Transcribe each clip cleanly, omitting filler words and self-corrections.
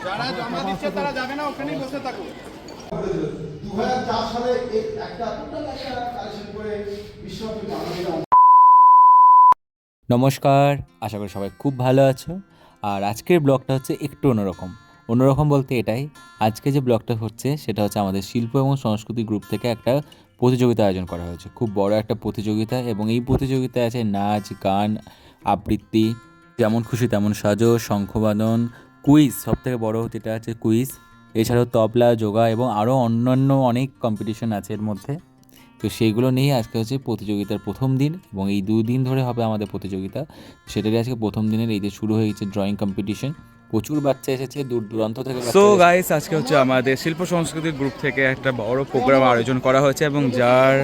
যারা জমা দিচ্ছে তারা যাবে না, ওখানেই বসে থাকো। 2004 সালে একটা কালেকশন করে বিশ্বব্যাপী বাঙালিরা। নমস্কার, আশা করি সবাই খুব ভালো আছো। আর আজকের ব্লগটা হচ্ছে একটু অন্যরকম বলতে এটাই, আজকে যে ব্লগটা হচ্ছে সেটা হচ্ছে আমাদের শিল্প এবং সংস্কৃতি গ্রুপ থেকে একটা প্রতিযোগিতা আয়োজন করা হয়েছে, খুব বড় একটা প্রতিযোগিতা। এবং এই প্রতিযোগিতায় আছে নাচ, গান, আবৃত্তি, যেমন খুশি তেমন সাজো, শঙ্খবাদন, কুইজ, সবথেকে বড় যেটা আছে কুইজ, এছাড়াও তবলা, যোগা এবং আরও অন্যান্য অনেক কম্পিটিশন আছে এর মধ্যে। তো সেইগুলো নিয়ে আজকে হচ্ছে প্রতিযোগিতার প্রথম দিন, এবং এই 2 দিন ধরে হবে আমাদের প্রতিযোগিতা। সেটারই আজকে প্রথম দিনের এই যে শুরু হয়ে গেছে ড্রয়িং কম্পিটিশন। প্রচুর বাচ্চা এসেছে দূর দূরান্ত থেকে। সো গাইস, আজকে হচ্ছে আমাদের শিল্প সংস্কৃতির গ্রুপ থেকে একটা বড় প্রোগ্রাম আয়োজন করা হয়েছে, এবং যার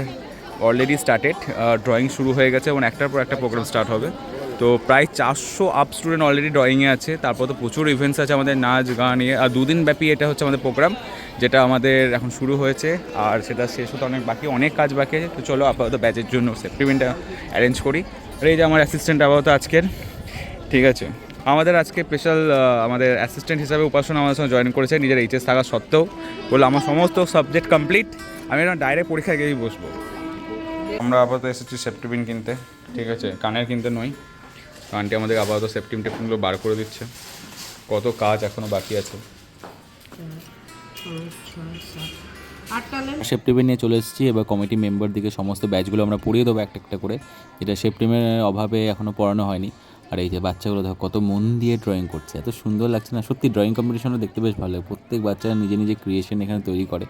অলরেডি স্টার্টেড, ড্রয়িং শুরু হয়ে গেছে এবং একটার পর একটা প্রোগ্রাম স্টার্ট হবে। তো প্রায় 400 আপ স্টুডেন্ট অলরেডি ড্রয়িংয়ে আছে। তারপর তো প্রচুর ইভেন্টস আছে আমাদের, নাচ গান নিয়ে। আর 2 দিন ব্যাপী এটা হচ্ছে আমাদের প্রোগ্রাম, যেটা আমাদের এখন শুরু হয়েছে, আর সেটা শেষ হতে অনেক কাজ বাকি আছে। তো চলো আপাতত ব্যাচের জন্য সেফটি পিনটা অ্যারেঞ্জ করি। আর এই যে আমার অ্যাসিস্ট্যান্ট আপাতত আজকের, ঠিক আছে। আমাদের আজকে স্পেশাল আমাদের অ্যাসিস্ট্যান্ট হিসাবে উপাসনা আমাদের সঙ্গে জয়েন করেছে, নিজের এইচএস থাকা সত্ত্বেও। বললো আমার সমস্ত সাবজেক্ট কমপ্লিট, আমি এখন ডাইরেক্ট পরীক্ষায় গিয়েই বসবো। আমরা আপাতত এসেছি সেফটি পিন কিনতে, ঠিক আছে, কানের কিনতে নয়। আন্টি আমাদের আপাতত সেফটি টেপগুলো বার করে দিচ্ছে। কত কাজ এখনও বাকি আছে। সেফটি পিন নিয়ে চলে এসেছি। এবার কমিটি মেম্বার দিকে সমস্ত ব্যাচগুলো আমরা পড়িয়ে দেবো একটা একটা করে, যেটা সেফটি পিনের অভাবে এখনও পড়ানো হয়নি। আর এই যে বাচ্চাগুলো দেখো কত মন দিয়ে ড্রয়িং করছে, এত সুন্দর লাগছে না সত্যি। ড্রয়িং কম্পিটিশনও দেখতে বেশ ভালো লাগে, প্রত্যেক বাচ্চারা নিজে নিজে ক্রিয়েশন এখানে তৈরি করে,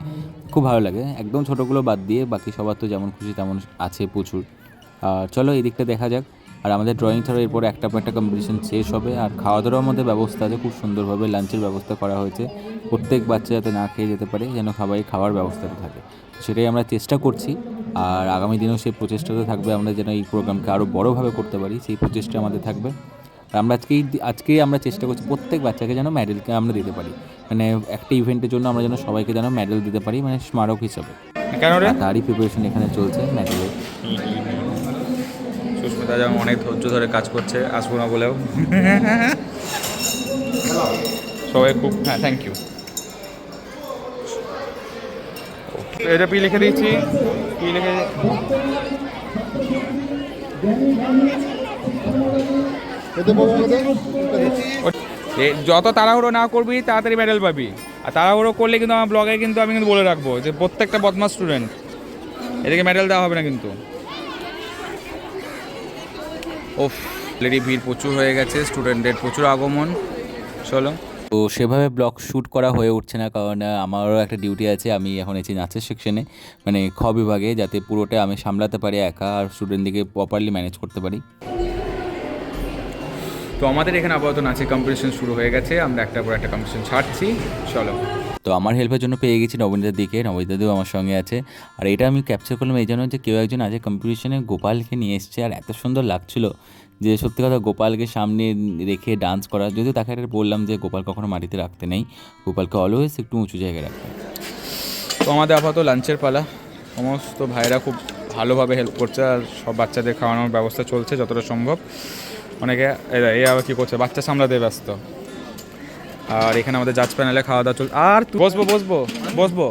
খুব ভালো লাগে। একদম ছোটোগুলো বাদ দিয়ে বাকি সবার তো যেমন খুশি তেমন আছে প্রচুর। আর চলো এই দিকটা দেখা যাক। আর আমাদের ড্রয়িং ছাড়া এরপর একটা পর একটা কম্পিটিশন শেষ হবে। আর খাওয়া দাওয়ার মধ্যে ব্যবস্থা আছে, খুব সুন্দরভাবে লাঞ্চের ব্যবস্থা করা হয়েছে। প্রত্যেক বাচ্চা যাতে না খেয়ে যেতে পারে, যেন সবাই খাওয়ার ব্যবস্থাটা থাকে, সেটাই আমরা চেষ্টা করছি। আর আগামী দিনেও সেই প্রচেষ্টাতে থাকবে, আমরা যেন এই প্রোগ্রামকে আরও বড়োভাবে করতে পারি, সেই প্রচেষ্টা আমাদের থাকবে। আর আমরা আজকেই আমরা চেষ্টা করছি প্রত্যেক বাচ্চাকে যেন মেডেলকে আমরা দিতে পারি, মানে একটা ইভেন্টের জন্য আমরা যেন সবাইকে যেন মেডেল দিতে পারি, মানে স্মারক হিসাবে। তারই প্রিপারেশন এখানে চলছে মেডেলের। সুস্মিতা যেমন অনেক ধৈর্য ধরে কাজ করছে, আসবো না বলেও। সবাই খুব, হ্যাঁ, থ্যাংক ইউ। এটা পি লিখে দিয়েছি, পি লিখে যত তাড়াহুড়ো না করবি তাড়াতাড়ি মেডেল পাবি। আর তাড়াহুড়ো করলে কিন্তু আমার ব্লগে কিন্তু আমি কিন্তু বলে রাখবো যে প্রত্যেকটা বদমাস স্টুডেন্ট, এদিকে মেডেল দেওয়া হবে না কিন্তু। ওফ, অলরেডি ভিড় প্রচুর হয়ে গেছে, স্টুডেন্টদের প্রচুর আগমন। চলো। তো সেভাবে ব্লগ শ্যুট করা হয়ে উঠছে না, কারণ আমারও একটা ডিউটি আছে। আমি এখন এসেছি নাচের সেকশনে, মানে খ বিভাগে, যাতে পুরোটা আমি সামলাতে পারি একা, আর স্টুডেন্টদিকে প্রপারলি ম্যানেজ করতে পারি। তো আমাদের এখানে আপাতত নাচের কম্পিটিশন শুরু হয়ে গেছে, আমরা একটার পর একটা কম্পিটিশন ছাড়ছি। চলো। তো আমার হেল্পের জন্য পেয়ে গেছি নবনীতার দিকে, নবনীতাদিও আমার সঙ্গে আছে। আর এটা আমি ক্যাপচার করলাম এই জন্য যে কেউ একজন আজকে কম্পিটিশনে গোপালকে নিয়ে এসছে, আর এত সুন্দর লাগছিল যে সত্যি কথা, গোপালকে সামনে রেখে ডান্স করা। যদিও তাকে একটা বললাম যে গোপাল কখনো মাটিতে রাখতে নেই, গোপালকে অলওয়েজ একটু উঁচু জায়গায় রাখতে। তো আমাদের আপাতত লাঞ্চের পালা, সমস্ত ভাইরা খুব ভালোভাবে হেল্প করছে, আর সব বাচ্চাদের খাওয়ানোর ব্যবস্থা চলছে যতটা সম্ভব। অনেকে এই আবার কী করছে, বাচ্চা সামলাতে ব্যস্ত। আর এখানে আমাদের জাজ প্যানেলে খাওয়া দাওয়া চলছে। আর বসবো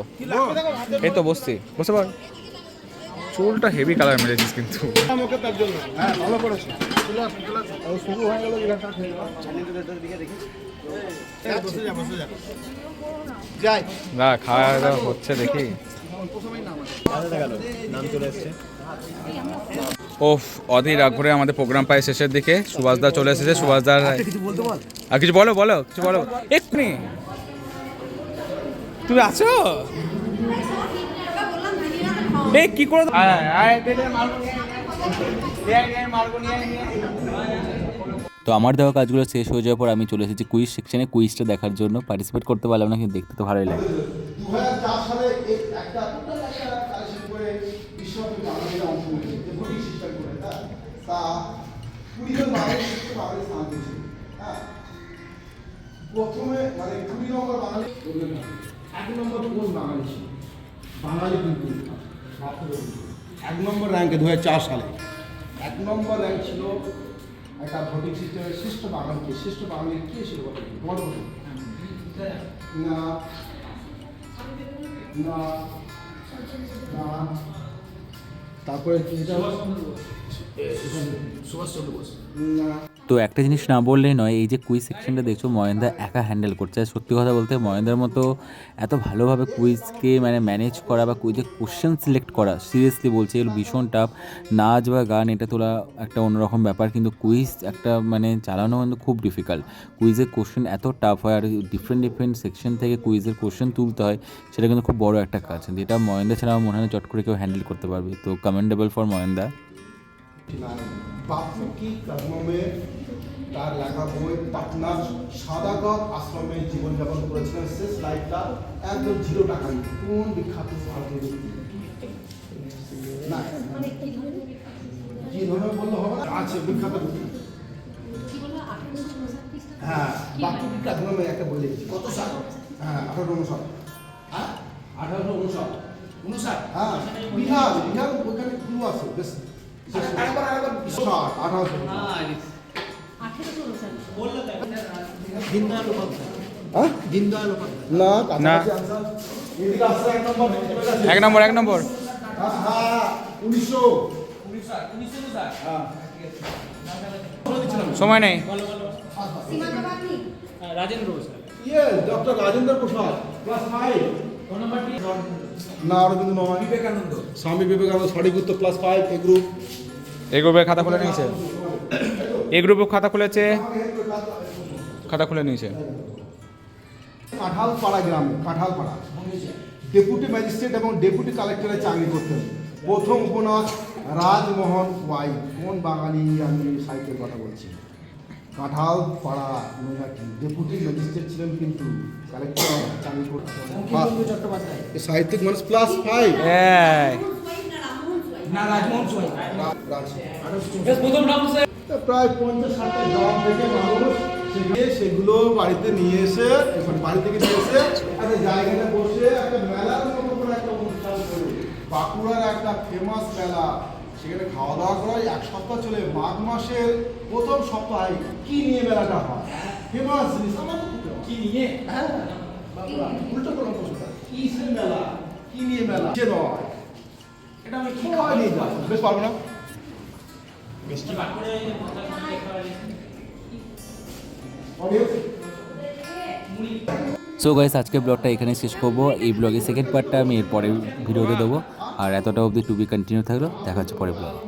এই তো বসছি, বসে পার। চুলটা হেভি কালার মেরেছিস কিন্তু। না, খাওয়া দাওয়া হচ্ছে দেখি। ওফ, অধীর আগ্রহে আমাদের প্রোগ্রাম পায় শেষের দিকে। সুভাষদা চলে এসেছে। সুভাষদার আর কিছু বলো কিছু বলো এক্ষুনি। তুমি আছো? এই কি করে তো আমার দেওয়া কাজগুলো শেষ হয়ে যাওয়ার পর আমি চলে এসেছি কুইজ সেকশনে, কুইজটা দেখার জন্য। পার্টিসিপেট করতে পারলাম না, কিন্তু দেখতে তো ভালোই লাগে। 2004 সালে একটা কালেকশন করে বিশ্বব্যাপী বাঙালিরা অংশ নিয়েছে, যে ভোটিং সিস্টেম করে তা 20 জন বাঙালি স্থান পেয়েছে। হ্যাঁ, প্রথমে মানে 20 নম্বর বাঙালি, 1 নম্বর কোন বাঙালি ছিল? বাঙালি কিন্তু 1 নম্বর র্যাঙ্কে 2004 সালে 1 নম্বর র্যাঙ্ক ছিল একটা ভোটিং সিস্টেমের শ্রেষ্ঠ বাঙালি কে ছিল? তোমার না না না তারপরে এটা সুভাষচন্দ্র বোস না। তো একটা জিনিস না বললেই নয়, এই যে কুইজ সেকশনটা দেখছো মহেন্দা একা হ্যান্ডেল করছে। আর সত্যি কথা বলতে মহেন্দার মতো এত ভালোভাবে কুইজকে মানে ম্যানেজ করা বা কুইজে কোশ্চেন সিলেক্ট করা, সিরিয়াসলি বলছি এগুলো ভীষণ টাফ। নাচ বা গান এটা তোলা একটা অন্যরকম ব্যাপার, কিন্তু কুইজ একটা মানে চালানো কিন্তু খুব ডিফিকাল্ট। কুইজের কোশ্চেন এত টাফ হয় আর ডিফারেন্ট সেকশন থেকে কুইজের কোশ্চেন তুলতে হয়, সেটা কিন্তু খুব বড় একটা কাজ। যেটা মহেন্দা ছাড়া আমার মনে হয় না চট করে কেউ হ্যান্ডেল করতে পারবে। তো কমেন্ডেবল ফর মহেন্দা। बापू की कदमों में তার লেখা বই পাটনার সাদাগত আশ্রমে জীবনযাপন করেছিলেন শেষ লাইফটা একদম 0 টাকায়। কোন বিখ্যাত ভারতীয় ব্যক্তি? না কি ধরনের বললে হবে না, আছে বিখ্যাত ব্যক্তি। হ্যাঁ বাপু কি কদমোं में একটা বই লিখেছি। কত সাল? হ্যাঁ 1859। হ্যাঁ 1859। হ্যাঁ বিহার ওখানে ক্লু আছে বেশ। একবার 1800। না না। এক নম্বর 1900 সময় নেই। ये डॉक्टर राजेंद्र प्रसाद क्लास 5 ना अरविंद नয় বিবেকানন্দ স্বামী বিবেকানন্দ সঠিক উত্তর ক্লাস 5 এ গ্রুপ। এই গ্রুপে খাতা খুলে নিয়েছে, এই গ্রুপে খাতা খুলেছে, খাতা খুলে নিয়েছে। কাঁঠালপাড়া গ্রামে কাঁঠালপাড়া ডেপুটি ম্যাজিস্ট্রেট এবং ডেপুটি কালেক্টরের চাকরি করতেন। প্রথম উপন্যাস রাজমোহন ওয়াই। কোন বাঙালি আমি সাহিত্যের কথা বলছি? কাঁঠালপাড়া নৈহাটি ডেপুটি ম্যাজিস্ট্রেট ছিলেন কিন্তু কালেক্টর চাকরি করতেন। সাহিত্যিক মানুষ প্লাস 5। প্রায় 50-60টা গ্রাম থেকে মানুষ সেগুলো বাড়িতে নিয়ে এসে বাড়ি থেকে নিয়ে এসে একটা জায়গাতে বসে একটা মেলার মতো করে একটা অনুষ্ঠান করে। বাঁকুড়ার একটা ফেমাস মেলা, সেখানে খাওয়া দাওয়া করা 1 সপ্তাহ চলে। মাঘ মাসের প্রথম সপ্তাহে কি নিয়ে মেলাটা হয়? ফেমাস জিনিস আমার কি নিয়ে? হ্যাঁ বাঁকুড়া উল্টো কোনো প্রশ্নটা কি মেলা, কি নিয়ে মেলা সে নয়, এটা আমি কি খাওয়া নিয়ে যাবো বেশ পারবো না। সো গাইস আজকের ব্লগটা এখানে শেষ করবো। এই ব্লগের সেকেন্ড পার্টটা আমি এর পরের ভিডিওতে দেবো। আর এতটা অবধি টু বি কন্টিনিউ থাকলো, দেখা হচ্ছে পরের ব্লগে।